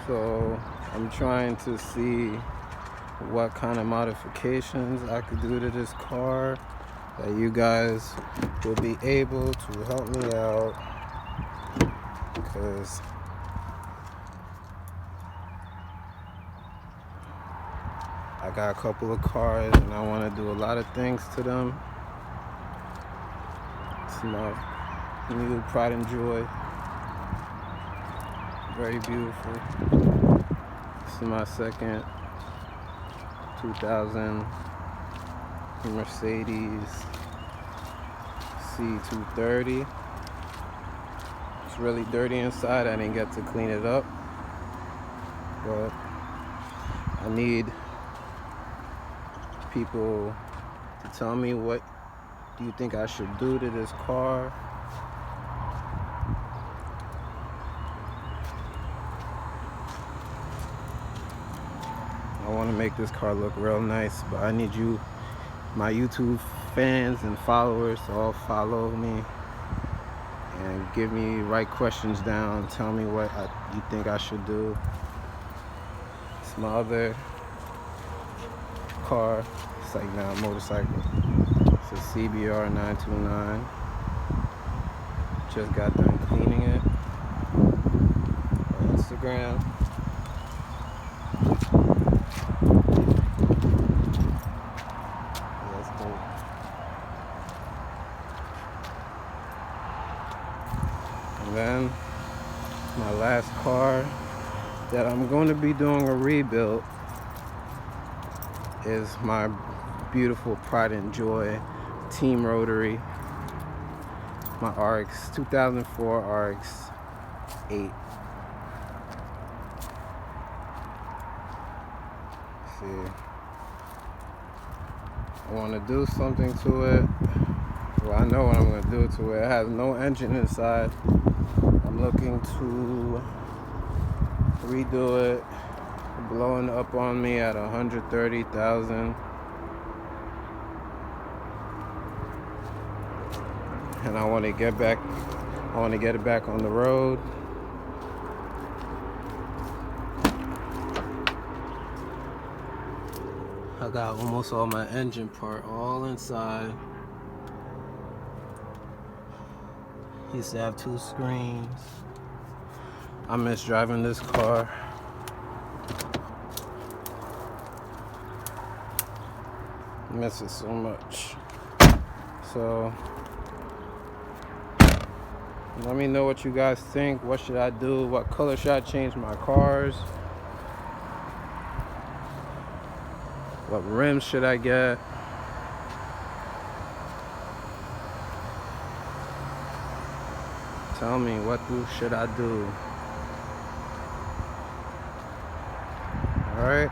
So I'm trying to see what kind of modifications I could do to this car that you guys will be able to help me out, because I got a couple of cars and I want to do a lot of things to them. It's my new pride and joy. Very beautiful. This is my second 2000 Mercedes C230. It's really dirty inside. I didn't get to clean it up, but I need people to tell me, what do you think I should do to this car? I want to make this car look real nice, but I need you, my YouTube fans and followers, to all follow me and give me right questions down. Tell me what you think I should do. It's my other car. It's like now a motorcycle. It's a CBR 929. Just got done cleaning it on Instagram. That's cool. And then my last car that I'm going to be doing a rebuild is my beautiful pride and joy team rotary, my RX 2004 RX 8. See, I want to do something to it. Well, I know what I'm going to do to it. It has no engine inside. I'm looking to redo it, blowing up on me at 130,000. And I want to get it back on the road. I got almost all my engine part all inside. Used to have 2 screens. I miss driving this car. I miss it so much. So let me know what you guys think. What should I do? What color should I change my cars? What rims should I get? Tell me, what should I do? All right.